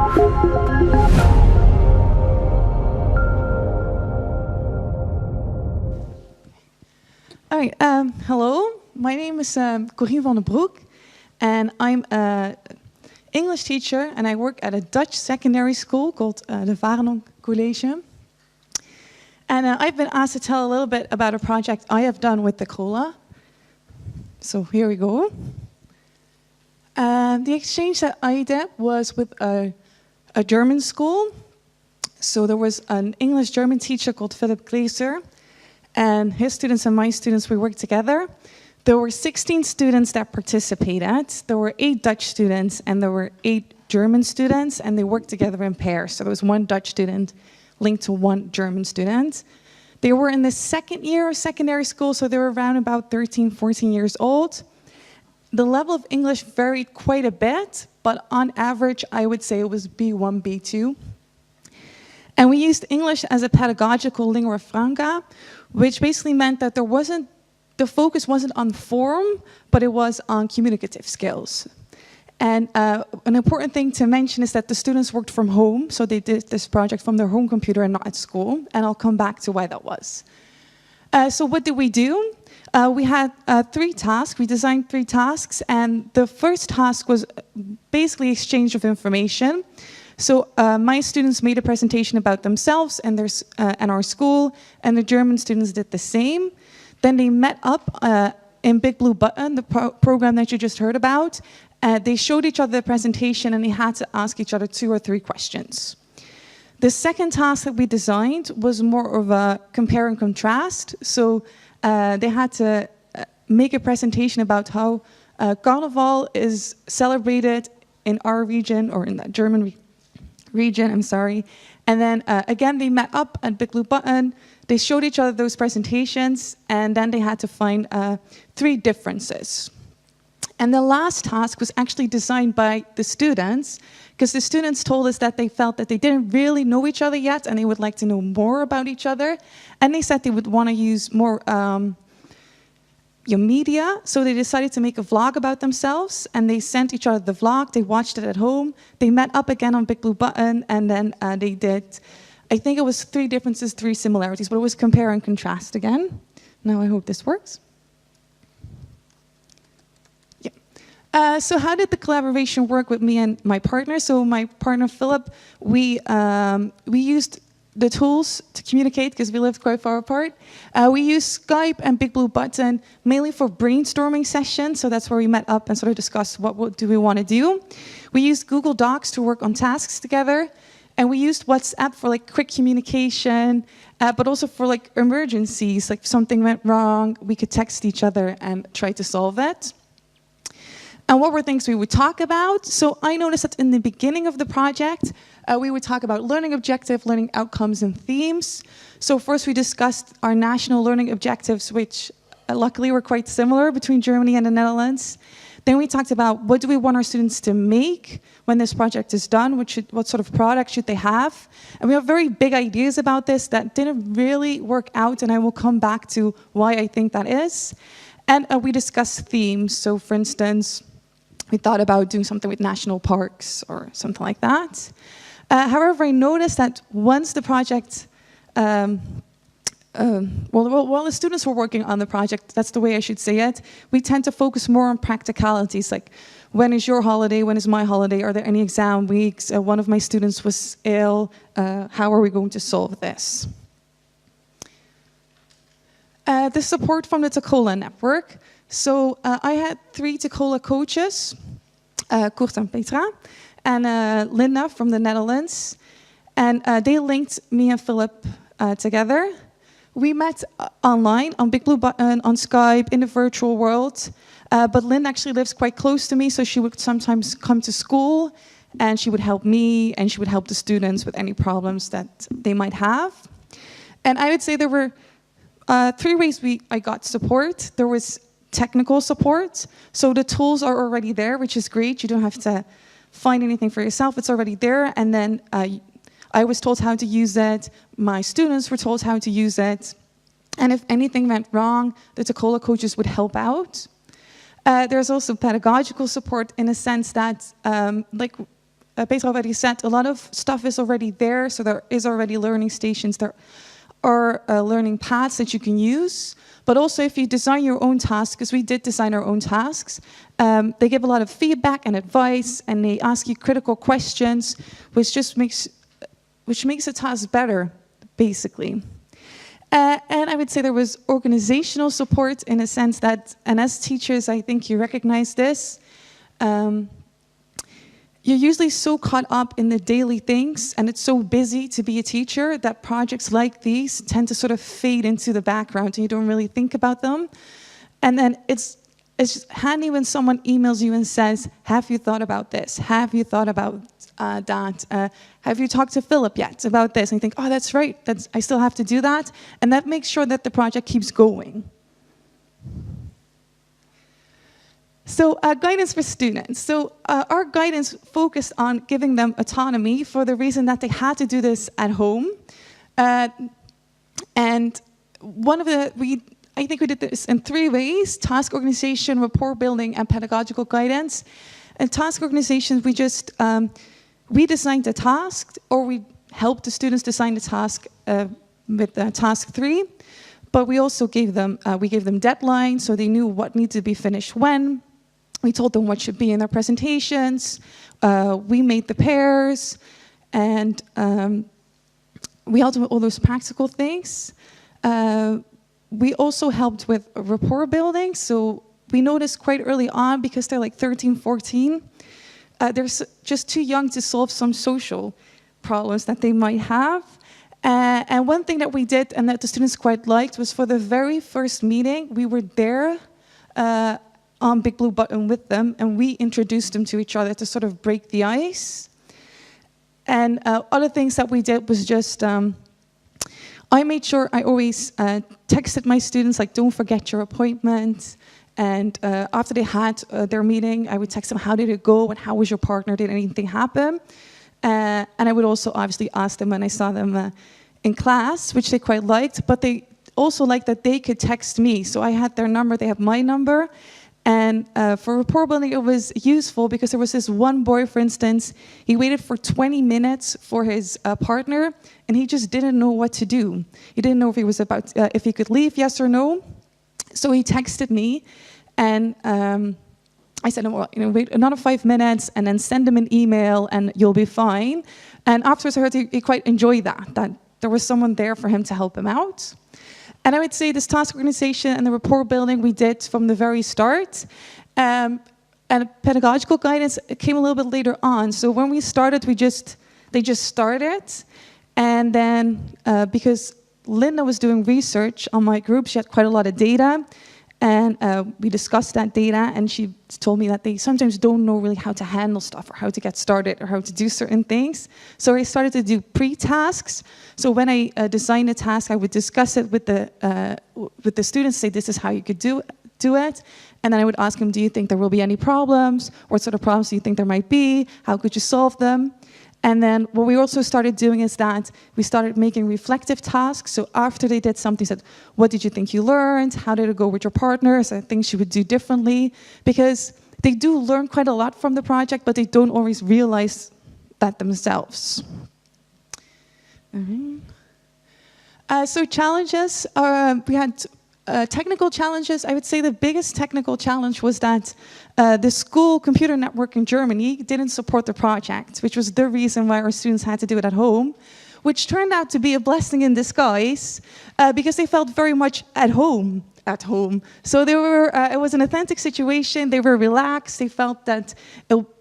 All right, hello, my name is Corien van Broek, and I'm an English teacher, and I work at a Dutch secondary school called the Varenong College. And I've been asked to tell a little bit about a project I have done with TeCoLa. So here we go. The exchange that I did was with a German school. So there was an English-German teacher called Philip Glaser, and his students and my students, we worked together. There were 16 students that participated. There were 8 Dutch students and there were 8 German students, and they worked together in pairs. So there was 1 Dutch student linked to 1 German student. They were in the second year of secondary school, so they were around about 13, 14 years old. The level of English varied quite a bit, but on average, I would say it was B1, B2. And we used English as a pedagogical lingua franca, which basically meant that the focus wasn't on form, but it was on communicative skills. And an important thing to mention is that the students worked from home, so they did this project from their home computer and not at school, and I'll come back to why that was. So what did we do? We had 3 tasks. We designed 3 tasks, and the first task was basically exchange of information. So my students made a presentation about themselves and our school, and the German students did the same. Then they met up in Big Blue Button, the program that you just heard about. They showed each other the presentation, and they had to ask each other 2 or 3 questions. The second task that we designed was more of a compare and contrast. So they had to make a presentation about how Carnival is celebrated in our region, or in the German region, I'm sorry. And then again, they met up at Big Blue Button. They showed each other those presentations, and then they had to find 3 differences. And the last task was actually designed by the students, because the students told us that they felt that they didn't really know each other yet, and they would like to know more about each other. And they said they would want to use more media, so they decided to make a vlog about themselves, and they sent each other the vlog. They watched it at home. They met up again on Big Blue Button, and then they did, I think it was 3 differences, 3 similarities, but it was compare and contrast again. Now I hope this works. Yeah. So how did the collaboration work with me and my partner? So my partner Philip, we used the tools to communicate because we lived quite far apart. We used Skype and Big Blue Button mainly for brainstorming sessions. So that's where we met up and sort of discussed what do we want to do. We used Google Docs to work on tasks together. And we used WhatsApp for like quick communication, but also for like emergencies, like if something went wrong, we could text each other and try to solve it. And what were things we would talk about? So I noticed that in the beginning of the project, we would talk about learning objective, learning outcomes, and themes. So first we discussed our national learning objectives, which luckily were quite similar between Germany and the Netherlands. Then we talked about what do we want our students to make when this project is done, what sort of product should they have. And we have very big ideas about this that didn't really work out, and I will come back to why I think that is. And we discussed themes. So for instance, we thought about doing something with national parks or something like that. However, I noticed that once the project, while the students were working on the project, that's the way I should say it, we tend to focus more on practicalities, like when is your holiday, when is my holiday, are there any exam weeks, one of my students was ill, how are we going to solve this? The support from the TeCoLa network. So I had 3 TeCoLa coaches, Kurt and Petra, and Linda from the Netherlands. And they linked me and Philip together. We met online, on Big Blue Button, on Skype, in the virtual world. But Lynn actually lives quite close to me, so she would sometimes come to school, and she would help me, and she would help the students with any problems that they might have. And I would say there were 3 ways I got support. There was technical support. So the tools are already there, which is great. You don't have to find anything for yourself. It's already there. And then I was told how to use it. My students were told how to use it. And if anything went wrong, the TeCoLa coaches would help out. There's also pedagogical support in a sense that, Peter already said, a lot of stuff is already there, so there is already learning stations, there are learning paths that you can use. But also if you design your own tasks, because we did design our own tasks, they give a lot of feedback and advice, and they ask you critical questions, which makes the task better, basically. And I would say there was organizational support in a sense that, and as teachers, I think you recognize this, you're usually so caught up in the daily things, and it's so busy to be a teacher that projects like these tend to sort of fade into the background and you don't really think about them. And then it's just handy when someone emails you and says, have you thought about this? Have you thought about that? Have you talked to Philip yet about this? And you think, oh, that's right, I still have to do that. And that makes sure that the project keeps going. So guidance for students. So our guidance focused on giving them autonomy for the reason that they had to do this at home. And I think we did this in 3 ways: task organization, rapport building, and pedagogical guidance. And task organization, we designed the task, or we helped the students design the task with task 3. But we also gave them deadlines, so they knew what needed to be finished when. We told them what should be in their presentations. We made the pairs, and we helped them with all those practical things. We also helped with rapport building. So we noticed quite early on, because they're like 13, 14, they're just too young to solve some social problems that they might have. And one thing that we did, and that the students quite liked, was for the very first meeting, we were there on Big Blue Button with them, and we introduced them to each other to sort of break the ice. And other things that we did was just, I made sure I always texted my students, like, don't forget your appointment. And after they had their meeting, I would text them, how did it go, and how was your partner, did anything happen? And I would also obviously ask them when I saw them in class, which they quite liked, but they also liked that they could text me. So I had their number, they have my number. And for rapport building, it was useful because there was this one boy, for instance, he waited for 20 minutes for his partner, and he just didn't know what to do. He didn't know if he was if he could leave, yes or no. So he texted me, and I said, well, wait another 5 minutes, and then send him an email, and you'll be fine. And afterwards, I heard he quite enjoyed that there was someone there for him to help him out. And I would say this task organization and the rapport building we did from the very start. And pedagogical guidance came a little bit later on. So when we started, they just started. And then because Linda was doing research on my group, she had quite a lot of data. And we discussed that data, and she told me that they sometimes don't know really how to handle stuff or how to get started or how to do certain things. So I started to do pre-tasks. So when I designed a task, I would discuss it with the students, say this is how you could do it. And then I would ask them, do you think there will be any problems? What sort of problems do you think there might be? How could you solve them? And then what we also started doing is that we started making reflective tasks. So after they did something, said, what did you think you learned? How did it go with your partners? Things you would do differently. Because they do learn quite a lot from the project, but they don't always realize that themselves. So challenges, we had technical challenges. I would say the biggest technical challenge was that the school computer network in Germany didn't support the project, which was the reason why our students had to do it at home, which turned out to be a blessing in disguise because they felt very much at home. So they were, it was an authentic situation. They were relaxed. They felt that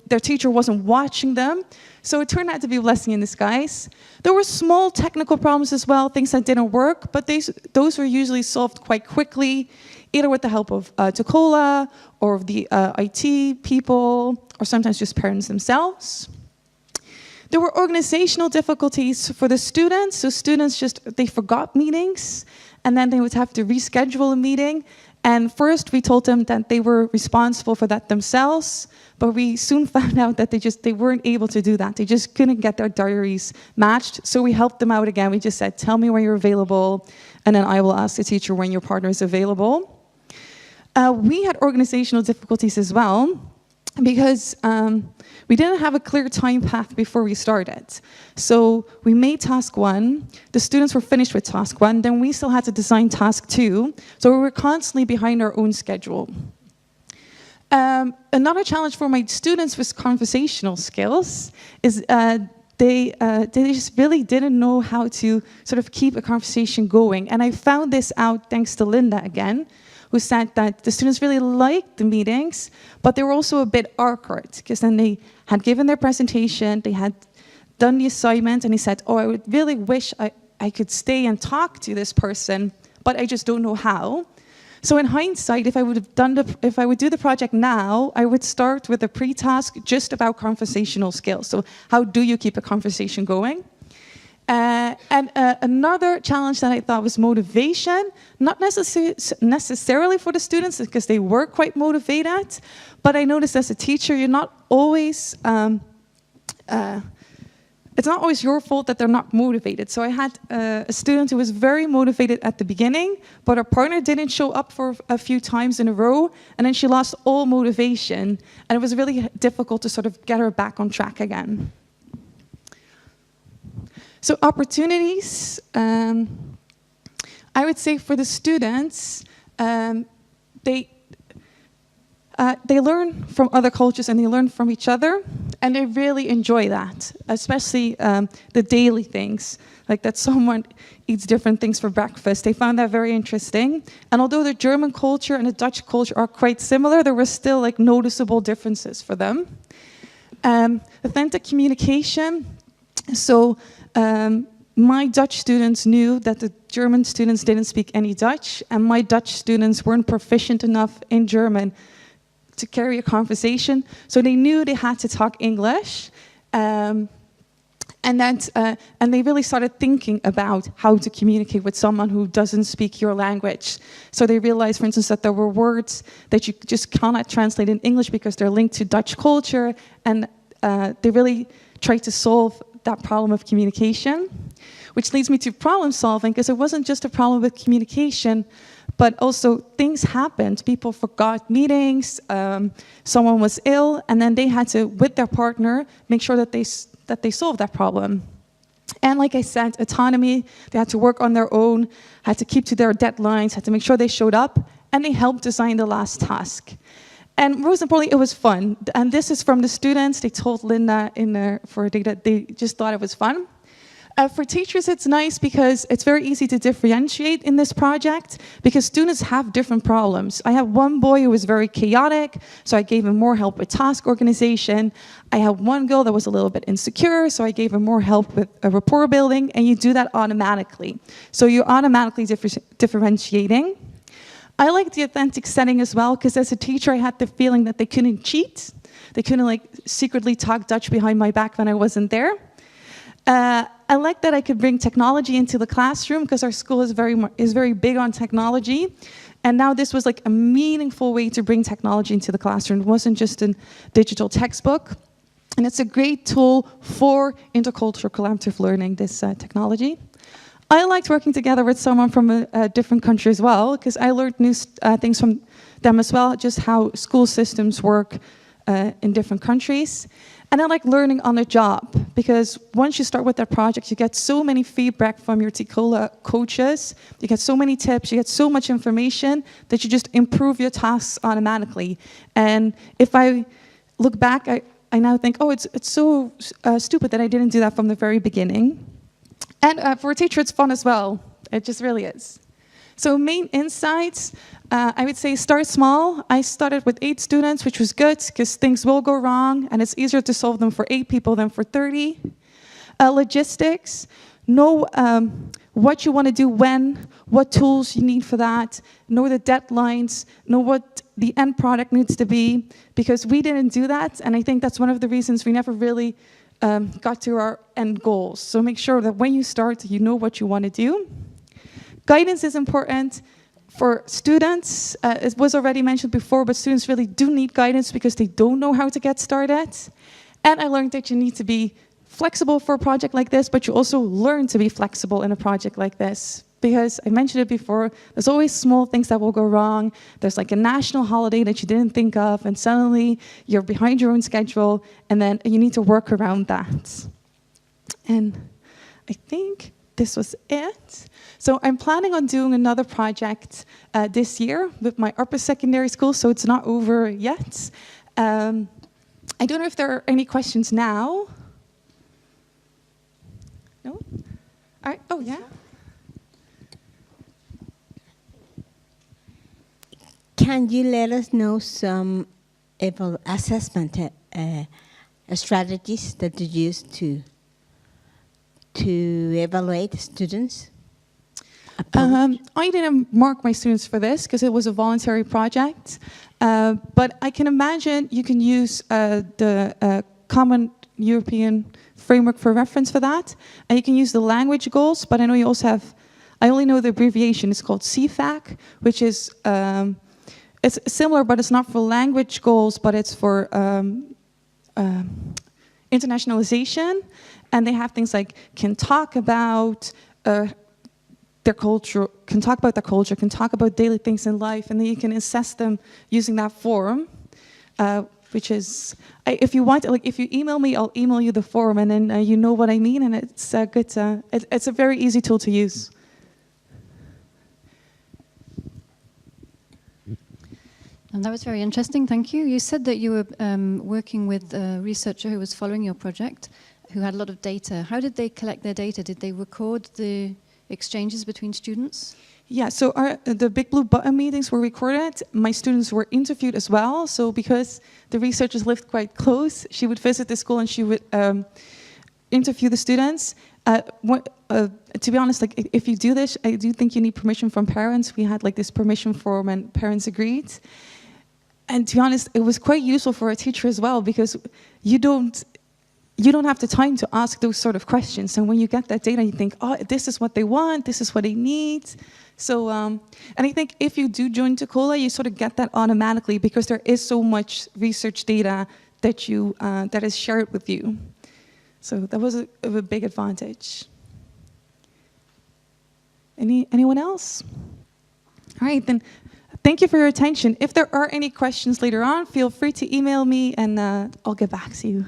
their teacher wasn't watching them. So it turned out to be a blessing in disguise. There were small technical problems as well, things that didn't work, but those were usually solved quite quickly, either with the help of TeCoLa or the IT people, or sometimes just parents themselves. There were organizational difficulties for the students. So students they forgot meetings, and then they would have to reschedule a meeting. And first we told them that they were responsible for that themselves, but we soon found out that they weren't able to do that. They just couldn't get their diaries matched. So we helped them out again. We just said, tell me when you're available, and then I will ask the teacher when your partner is available. We had organizational difficulties as well. because we didn't have a clear time path before we started. So we made task 1, the students were finished with task 1, then we still had to design task 2, so we were constantly behind our own schedule. Another challenge for my students with conversational skills is they just really didn't know how to sort of keep a conversation going. And I found this out thanks to Linda again, who said that the students really liked the meetings, but they were also a bit awkward, because then they had given their presentation, they had done the assignment, and he said, oh, I would really wish I could stay and talk to this person, but I just don't know how. So in hindsight, if I would do the project now, I would start with a pre-task just about conversational skills. So how do you keep a conversation going? Another challenge that I thought was motivation, not necessarily for the students, because they were quite motivated, but I noticed as a teacher, you're not always, it's not always your fault that they're not motivated. So I had a student who was very motivated at the beginning, but her partner didn't show up for a few times in a row, and then she lost all motivation, and it was really difficult to sort of get her back on track again. So opportunities, I would say for the students, they learn from other cultures and they learn from each other, and they really enjoy that, especially the daily things, like that someone eats different things for breakfast. They found that very interesting. And although the German culture and the Dutch culture are quite similar, there were still like noticeable differences for them. Authentic communication. So my Dutch students knew that the German students didn't speak any Dutch, and my Dutch students weren't proficient enough in German to carry a conversation, so they knew they had to talk English, and they really started thinking about how to communicate with someone who doesn't speak your language. So they realized, for instance, that there were words that you just cannot translate in English because they're linked to Dutch culture, and they really tried to solve that problem of communication, which leads me to problem solving, because it wasn't just a problem with communication, but also things happened. People forgot meetings, someone was ill, and then they had to, with their partner, make sure that they solved that problem. And like I said, autonomy, they had to work on their own, had to keep to their deadlines, had to make sure they showed up, and they helped design the last task. And most importantly, it was fun. And this is from the students. They told Linda for data, they just thought it was fun. For teachers, it's nice because it's very easy to differentiate in this project, because students have different problems. I have one boy who was very chaotic, so I gave him more help with task organization. I had one girl that was a little bit insecure, so I gave her more help with rapport building, and you do that automatically. So you're automatically differentiating. I like the authentic setting as well, because as a teacher, I had the feeling that they couldn't cheat. They couldn't like secretly talk Dutch behind my back when I wasn't there. I like that I could bring technology into the classroom, because our school is very big on technology. And now this was like a meaningful way to bring technology into the classroom. It wasn't just a digital textbook. And it's a great tool for intercultural collaborative learning, this technology. I liked working together with someone from a different country as well, because I learned new things from them as well, just how school systems work in different countries. And I like learning on the job, because once you start with that project, you get so many feedback from your TeCoLa coaches, you get so many tips, you get so much information that you just improve your tasks automatically. And if I look back, I now think, oh, it's so stupid that I didn't do that from the very beginning. And for a teacher, it's fun as well. It just really is. So main insights, I would say start small. I started with 8 students, which was good, because things will go wrong, and it's easier to solve them for 8 people than for 30. Logistics, know what you want to do when, what tools you need for that, know the deadlines, know what the end product needs to be, because we didn't do that, and I think that's one of the reasons we never really got to our end goals. So make sure that when you start, you know what you want to do. Guidance is important for students. It was already mentioned before, but students really do need guidance because they don't know how to get started. And I learned that you need to be flexible for a project like this, but you also learn to be flexible in a project like this, because I mentioned it before, there's always small things that will go wrong. There's like a national holiday that you didn't think of, and suddenly you're behind your own schedule, and then you need to work around that. And I think this was it. So I'm planning on doing another project this year with my upper secondary school, so it's not over yet. I don't know if there are any questions now. No? All right. Oh, yeah. Can you let us know some assessment strategies that you use to evaluate students? I didn't mark my students for this because it was a voluntary project, but I can imagine you can use the Common European Framework for reference for that, and you can use the language goals, but I know you also have, I only know the abbreviation, it's called CFAC, which is, it's similar, but it's not for language goals, but it's for internationalization, and they have things like can talk about their culture, can talk about daily things in life, and then you can assess them using that form, which is, if you want, like if you email me, I'll email you the form, and then you know what I mean, and it's good. It's a very easy tool to use. And that was very interesting, thank you. You said that you were working with a researcher who was following your project, who had a lot of data. How did they collect their data? Did they record the exchanges between students? Yeah, so the Big Blue Button meetings were recorded. My students were interviewed as well. So because the researchers lived quite close, she would visit the school and she would interview the students. To be honest, like if you do this, I do think you need permission from parents. We had like this permission form and parents agreed. And to be honest, it was quite useful for a teacher as well, because you don't have the time to ask those sort of questions. And when you get that data, you think, oh, this is what they want, this is what they need. So, and I think if you do join TeCoLa, you sort of get that automatically because there is so much research data that that is shared with you. So that was a big advantage. Anyone else? All right, then thank you for your attention. If there are any questions later on, feel free to email me and I'll get back to you.